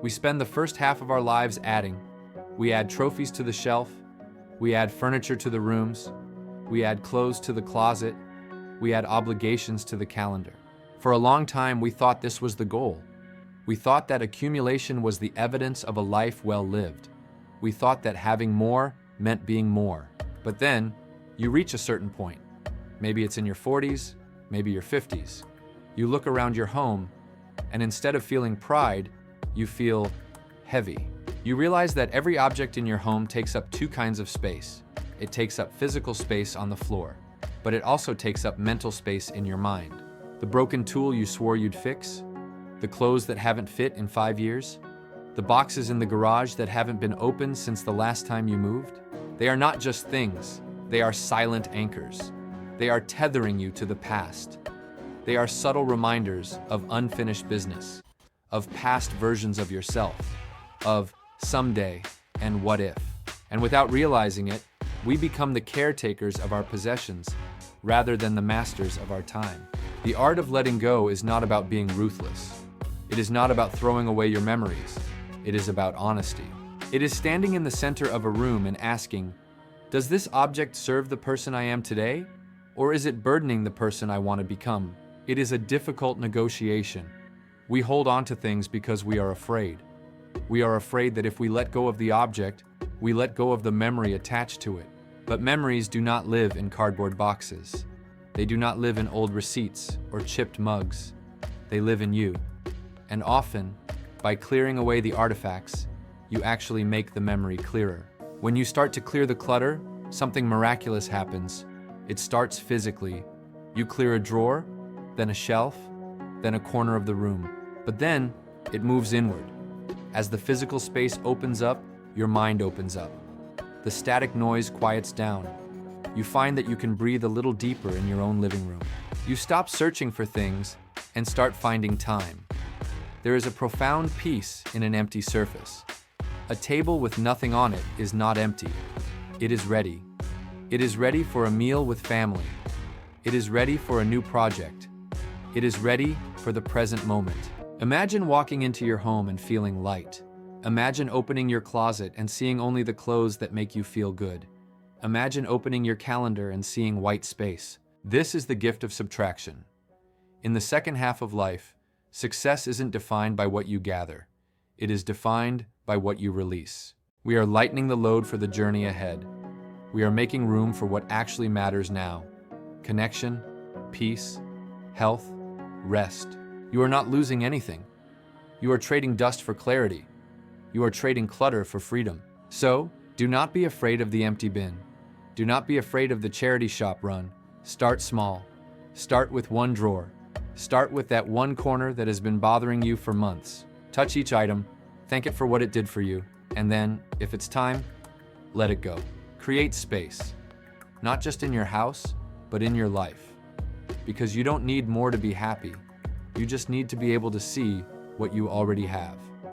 We spend the first half of our lives adding. We add trophies to the shelf. We add furniture to the rooms. We add clothes to the closet. We add obligations to the calendar. For a long time, we thought this was the goal. We thought that accumulation was the evidence of a life well lived. We thought that having more meant being more. But then, you reach a certain point. Maybe it's in your 40s, maybe your 50s. You look around your home, and instead of feeling pride, you feel heavy. You realize that every object in your home takes up two kinds of space. It takes up physical space on the floor, but it also takes up mental space in your mind. The broken tool you swore you'd fix, the clothes that haven't fit in 5 years, the boxes in the garage that haven't been opened since the last time you moved. They are not just things, they are silent anchors. They are tethering you to the past. They are subtle reminders of unfinished business, of past versions of yourself, of someday and what if. And without realizing it, we become the caretakers of our possessions rather than the masters of our time. The art of letting go is not about being ruthless. It is not about throwing away your memories. It is about honesty. It is standing in the center of a room and asking, does this object serve the person I am today? Or is it burdening the person I want to become? It is a difficult negotiation. We hold on to things because we are afraid. We are afraid that if we let go of the object, we let go of the memory attached to it. But memories do not live in cardboard boxes. They do not live in old receipts or chipped mugs. They live in you. And often, by clearing away the artifacts, you actually make the memory clearer. When you start to clear the clutter, something miraculous happens. It starts physically. You clear a drawer, then a shelf, then a corner of the room. But then, it moves inward. As the physical space opens up, your mind opens up. The static noise quiets down. You find that you can breathe a little deeper in your own living room. You stop searching for things and start finding time. There is a profound peace in an empty surface. A table with nothing on it is not empty. It is ready. It is ready for a meal with family. It is ready for a new project. It is ready for the present moment. Imagine walking into your home and feeling light. Imagine opening your closet and seeing only the clothes that make you feel good. Imagine opening your calendar and seeing white space. This is the gift of subtraction. In the second half of life, success isn't defined by what you gather. It is defined by what you release. We are lightening the load for the journey ahead. We are making room for what actually matters now. Connection, peace, health, rest. You are not losing anything. You are trading dust for clarity. You are trading clutter for freedom. So, do not be afraid of the empty bin. Do not be afraid of the charity shop run. Start small. Start with one drawer. Start with that one corner that has been bothering you for months. Touch each item, thank it for what it did for you, and then, if it's time, let it go. Create space. Not just in your house, but in your life. Because you don't need more to be happy. You just need to be able to see what you already have.